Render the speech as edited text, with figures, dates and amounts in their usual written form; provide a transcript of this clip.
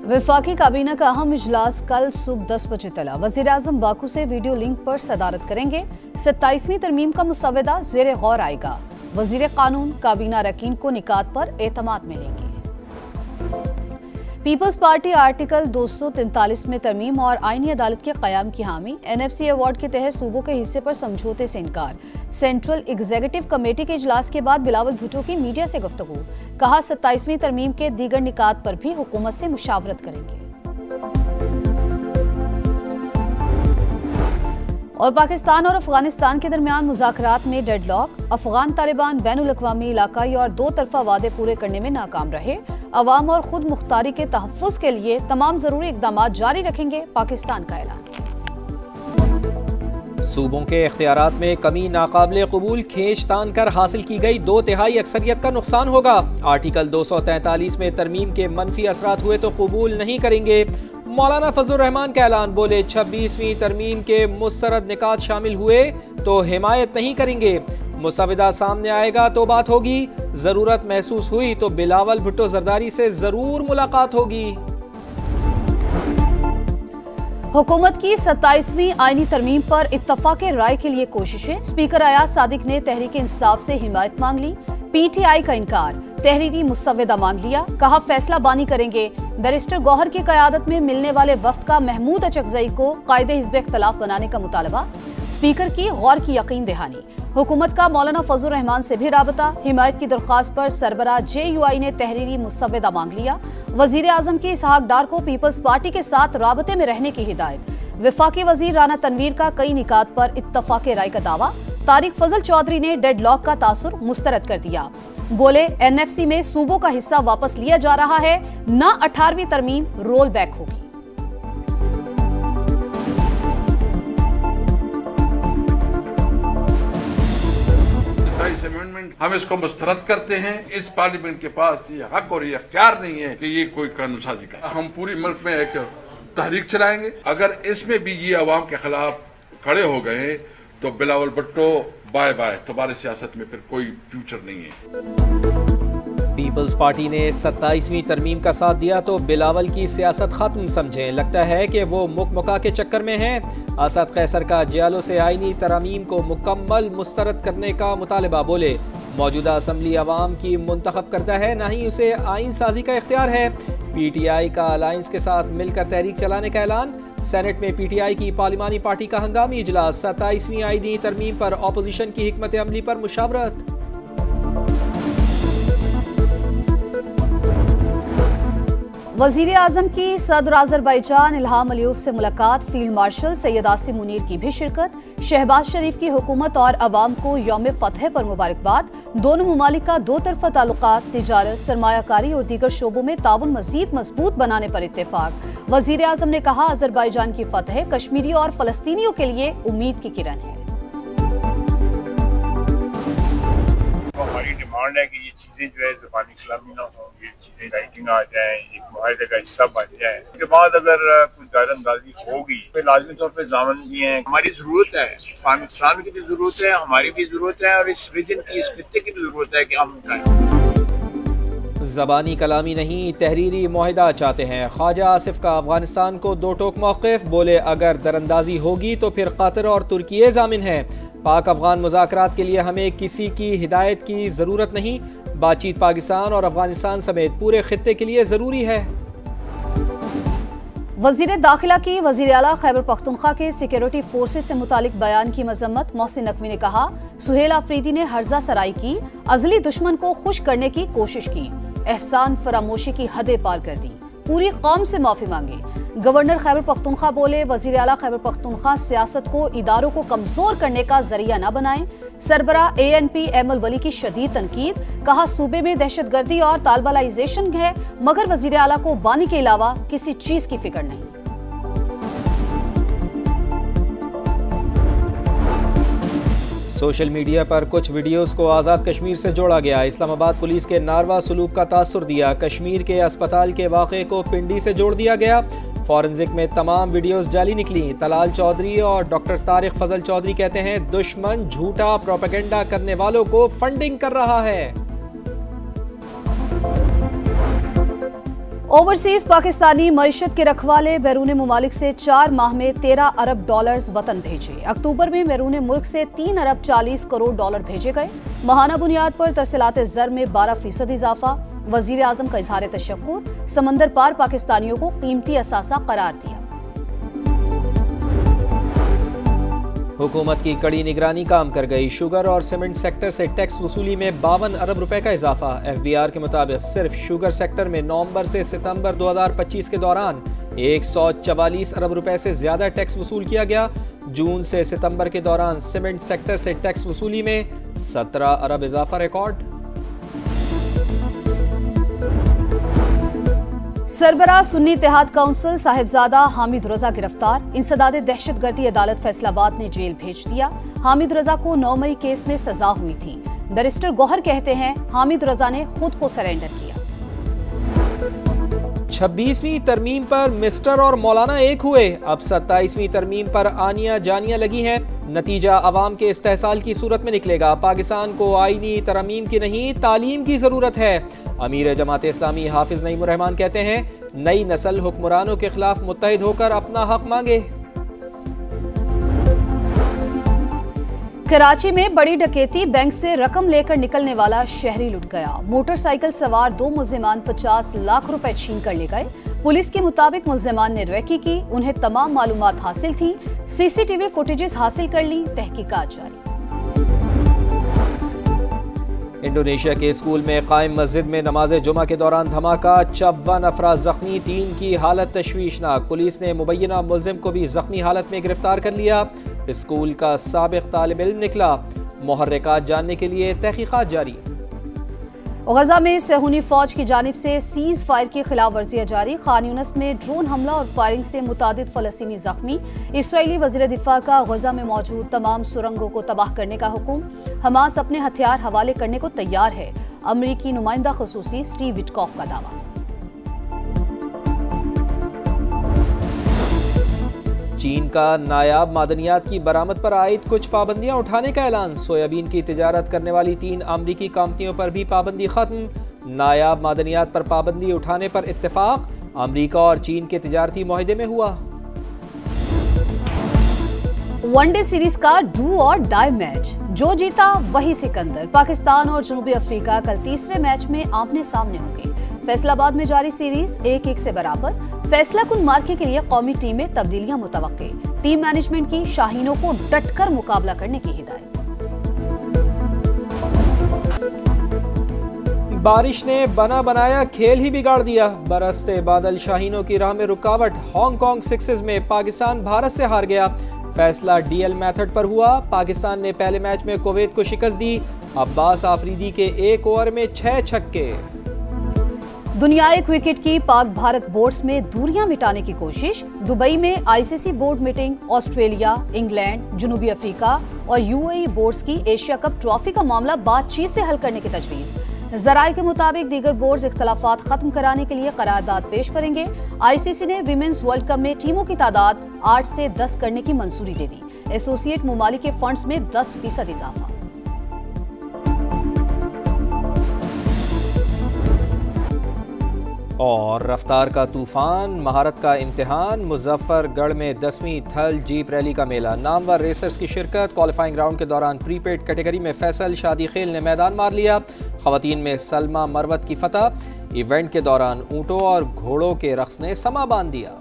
वफाकी काबीना का अहम इजलास कल सुबह 10 बजे तला। वज़ीर-ए-आज़म बाकू से वीडियो लिंक पर सदारत करेंगे। 27वीं तरमीम का मुसव्वदा ज़ेरे गौर आएगा। वज़ीर कानून काबीना अरकान को निकात पर एतमाद मिलेंगे। पीपल्स पार्टी आर्टिकल 243 में तरमीम और आईनी अदालत के क़याम की हामी। NFC अवार्ड के तहत सूबों के हिस्से पर समझौते से इनकार। सेंट्रल एग्जीक्यूटिव कमेटी के इजलास के बाद बिलावल भुट्टो की मीडिया से गुफ्तगू। कहा 27वीं तरमीम के दीगर निकात पर भी हुकूमत से मुशावरत करेंगे। और पाकिस्तान और अफगानिस्तान के दरमियान मुज़ाकरात में डेडलॉक। अफगान तालिबान बैनुल अक़वामी, इलाकाई और दो तरफा वादे पूरे करने में नाकाम रहे। अवाम और खुद मुख्तारी के तहफ़्फ़ुज़ के लिए तमाम ज़रूरी इक़दामात जारी रखेंगे, पाकिस्तान का ऐलान। सूबों के इख्तियारात में कमी नाकाबिले कबूल, खींच तान कर हासिल की गई 2/3 अक्सरियत का नुकसान होगा। आर्टिकल 243 में तरमीम के मनफी असरात हुए तो कबूल नहीं करेंगे। मौलाना फजलुर रहमान का ऐलान। बोले 26वीं तरमीम के मुस्तरद निकात शामिल हुए तो हिमायत नहीं करेंगे। मुसव्वदा सामने आएगा तो बात होगी। जरूरत महसूस हुई तो बिलावल भुट्टो जरदारी से जरूर मुलाकात होगी। हुकूमत की 27वीं आईनी तरमीम पर इत्तफाक़ राय के लिए कोशिशें। स्पीकर अयाज सादिक ने तहरीक इंसाफ से हिमायत मांग ली। PTI का इनकार। तहरीरी मुसव्वदा मांग लिया। कहा फैसला बानी करेंगे। बैरिस्टर गौहर की क़यादत में मिलने वाले वफ्द का महमूद अचकज़ई को कायदे हिज़्ब इख्तिलाफ बनाने का मुतालबा। स्पीकर की गौर की यकीन दहानी। हुकूमत का मौलाना फजलुर रहमान से भी राबता। हिमायत की दरख्वास्त पर सरबराह JUI ने तहरीरी मुसव्वदा मांग लिया। वज़ीर आज़म की इसहाक डार को पीपल्स पार्टी के साथ राबते में रहने की हिदायत। वफाकी वज़ीर राना तनवीर का कई निकात पर इत्तफाक़ राय का दावा। तारिक फजल चौधरी ने डेडलॉक का तासुर मुस्तरद कर दिया। बोले NFC में सूबों का हिस्सा वापस लिया जा रहा है, न 18वीं तरमीम रोल बैक होगी। अमेंडमेंट हम इसको मुस्तरद करते हैं। इस पार्लियामेंट के पास ये हक और ये अख्तियार नहीं है कि ये कोई कानून साजी करे। हम पूरी मुल्क में एक तहरीक चलाएंगे। अगर इसमें भी ये अवाम के खिलाफ खड़े हो गए तो बिलावल भुट्टो बाय बाय, तुम्हारी सियासत में फिर कोई फ्यूचर नहीं है। पीपल्स पार्टी ने 27वीं तरमीम का साथ दिया तो बिलावल की सियासत खत्म समझें। लगता है कि वो मुकमुका के चक्कर में हैं। असद कैसर का जियालो से आईनी तरमीम को मुकम्मल मुस्तरद करने का मुतालबा। बोले मौजूदा असम्बली अवाम की मुंतखब करता है, ना ही उसे आइन साजी का इख्तियार है। PTI का अलायंस के साथ मिलकर तहरीक चलाने का ऐलान। सेनेट में PTI की पार्लिमानी पार्टी का हंगामी इजलास। 27वीं आईनी तरमीम पर अपोजिशन की हिकमत अमली पर मुशावरत। वज़ीर आज़म की सदर अज़रबैजान इल्हाम अलीयव से मुलाकात। फील्ड मार्शल सैयद आसिम मुनीर की भी शिरकत। शहबाज शरीफ की हुकूमत और अवाम को यौम फतह पर मुबारकबाद। दोनों ममालिक का दो तरफा ताल्लुकात, तिजारत, सरमायाकारी और दीगर शोबों में ताउन मज़ीद मजबूत बनाने पर इत्तेफाक। वज़ीर आज़म ने कहा अज़रबैजान की फतह कश्मीरी और फ़लस्तीनियों के लिए उम्मीद की किरण है। हमारी डिमांड है कि ये चीजें जो है ज़बानी कलामी ना हो, ये चीजें राइटिंग आ जाए, एक मुआहदे का हिस्सा बन जाए। उसके बाद अगर कुछ दायरंदाजी होगी तो लाजमी तौर पे ज़ामन भी हैं। हमारी जरूरत है, पाकिस्तान की भी जरूरत है, हमारी भी जरूरत है और इस रीजन की, इस खित्ते की भी जरूरत है कि हम ज़बानी कलामी नहीं, तहरीरी मुआहदा चाहते हैं। ख्वाजा आसिफ का अफगानिस्तान को दो टोक मौक़िफ़। बोले अगर दरअंदाजी होगी तो फिर कतर और तुर्की ज़ामिन है। पाक अफगान मुज़ाकरात के लिए हमें किसी की हिदायत की ज़रूरत नहीं। बातचीत पाकिस्तान और अफगानिस्तान समेत पूरे खित्ते के लिए ज़रूरी है। वज़ीर दाखिला की वज़ीर आला खैबर पख्तूनख्वा के सिक्योरिटी फोर्सेस से मुतालिक बयान की मजम्मत। मोहसिन नकवी ने कहा सुहेल आफरीदी ने हर्जा सराई की, अज़ली दुश्मन को खुश करने की कोशिश की, एहसान फरामोशी की हदें पार कर दी, पूरी कौम से माफी मांगी। गवर्नर खैबर पख्तूनख्वा बोले वज़ीर आला खैबर पख्तूनख्वा सियासत को इदारों को कमजोर करने का जरिया न बनाएं। सरबराह ANP एमल वली की शदीद तनकीद। कहा सूबे में दहशतगर्दी और तालिबानाइजेशन है मगर वज़ीर आला को बानी के अलावा किसी चीज की फिक्र नहीं। सोशल मीडिया पर कुछ वीडियोस को आज़ाद कश्मीर से जोड़ा गया। इस्लामाबाद पुलिस के नारवा सलूक का तासुर दिया। कश्मीर के अस्पताल के वाक़े को पिंडी से जोड़ दिया गया। फॉरेंसिक में तमाम वीडियोस जाली निकली। तलाल चौधरी और डॉक्टर तारिक फजल चौधरी कहते हैं दुश्मन झूठा प्रोपेगेंडा करने वालों को फंडिंग कर रहा है। ओवरसीज पाकिस्तानी मईशत के रखवाले बैरून मुमालिक से 4 माह में 13 अरब डॉलर्स वतन भेजे। अक्टूबर में बैरून मुल्क से 3 अरब 40 करोड़ डॉलर भेजे गए। माहाना बुनियाद पर तरसीलात ज़र में 12% इजाफा। वजीर आजम का इजहार तशक्कुर। समंदर पार पाकिस्तानियों को कीमती असासा करार दिया। हुकूमत की कड़ी निगरानी काम कर गई। शुगर और सीमेंट सेक्टर से टैक्स वसूली में 52 अरब रुपए का इजाफा। FBR के मुताबिक सिर्फ शुगर सेक्टर में नवंबर से सितंबर 2025 के दौरान 144 अरब रुपए से ज्यादा टैक्स वसूल किया गया। जून से सितंबर के दौरान सीमेंट सेक्टर से टैक्स वसूली में 17 अरब इजाफा रिकॉर्ड। सरबराह सुन्नी इत्तेहाद काउंसिल साहिबजादा हामिद रजा गिरफ्तार। इंसदाद दहशतगर्दी अदालत फैसलाबाद ने जेल भेज दिया। हामिद रजा को 9 मई केस में सजा हुई थी। बैरिस्टर गौहर कहते हैं हामिद रजा ने खुद को सरेंडर किया। 26वीं तरमीम पर मिस्टर और मौलाना एक हुए। अब 27वीं तरमीम पर आनिया जानियां लगी हैं। नतीजा अवाम के इस्तेहसाल की सूरत में निकलेगा। पाकिस्तान को आईनी तरमीम की नहीं तालीम की जरूरत है। अमीर जमात इस्लामी हाफिज नईमुर रहमान कहते हैं नई नस्ल हुक्मरानों के खिलाफ मुत्तहिद होकर अपना हक मांगे। कराची में बड़ी डकैती। बैंक से रकम लेकर निकलने वाला शहरी लुट गया। मोटरसाइकिल सवार 2 मुल्जिमान 50 लाख रुपए छीन कर ले गए। पुलिस के मुताबिक मुल्जिमान ने रेकी की। उन्हें तमाम मालूमात हासिल थी। CCTV फुटेजेस हासिल कर ली। तहकीकात जारी। इंडोनेशिया के स्कूल में कायम मस्जिद में नमाज जुमा के दौरान धमाका। 54 अफराद जख्मी। 3 की हालत तशवीशनाक। पुलिस ने मुबैना मुल्जिम को भी जख्मी हालत में गिरफ्तार कर लिया। स्कूल का साबिक तालिब इल्म निकला। मुहर्रिकात जानने के लिए तहकीकात जारी। गजा में सहूनी फौज की जानिब से सीज फायर की खिलाफ वर्जियां जारी। खान यूनिस में ड्रोन हमला और फायरिंग से मुतादिद फलस्तीनी जख्मी। इसराइली वजीर दिफा का गजा में मौजूद तमाम सुरंगों को तबाह करने का हुक्म। हमास अपने हथियार हवाले करने को तैयार है। अमरीकी नुमाइंदा खुसूसी स्टीव विटकॉफ का दावा। चीन का नायाब मादनियात की बरामद पर आयद कुछ पाबंदियां उठाने का ऐलान। सोयाबीन की तिजारत करने वाली 3 अमरीकी कंपनियों पर भी पाबंदी खत्म। नायाब मादनियात पर पाबंदी उठाने पर इत्तेफाक अमरीका और चीन के तिजारती मुआहदे में हुआ। वनडे सीरीज का डू और डाई मैच। जो जीता वही सिकंदर। पाकिस्तान और जनूबी अफ्रीका कल तीसरे मैच में आमने सामने होंगे। फैसलाबाद में जारी सीरीज 1-1 से बराबर। फैसला कुन मार्के के लिए कौमी टीम में तब्दीलियां मुतवक्के। टीम मैनेजमेंट की शाहीनों को डटकर मुकाबला करने की हिदायत। बारिश ने बना बनाया खेल ही बिगाड़ दिया। बरसते बादल शाहीनों की राह में रुकावट। हांगकांग 6 में पाकिस्तान भारत से हार गया। फैसला DL मेथड पर हुआ। पाकिस्तान ने पहले मैच में कुवैत को शिकस्त दी। अब्बास आफरीदी के 1 ओवर में 6 छक्के। दुनियाई क्रिकेट की पाक भारत बोर्ड्स में दूरियां मिटाने की कोशिश। दुबई में ICC board meeting. Australia, England, जनूबी अफ्रीका और UAE बोर्ड्स की एशिया कप ट्रॉफी का मामला बातचीत से हल करने की तजवीज। जराये के मुताबिक दीगर बोर्ड्स इख्तलाफात खत्म कराने के लिए करारदाद पेश करेंगे। ICC ने विमेंस वर्ल्ड कप में टीमों की तादाद 8 से 10 करने की मंजूरी दे दी। एसोसिएट ममालिक के फंड्स में 10% इजाफा। और रफ्तार का तूफान, महारत का इम्तिहान। मुजफ्फरगढ़ में 10वीं थल जीप रैली का मेला। नामवर रेसर्स की शिरकत। क्वालिफाइंग राउंड के दौरान प्रीपेड कैटेगरी में फैसल शादी खेल ने मैदान मार लिया। खवातीन में सलमा मरवत की फतह। इवेंट के दौरान ऊंटों और घोड़ों के रक्स ने समा बांध दिया।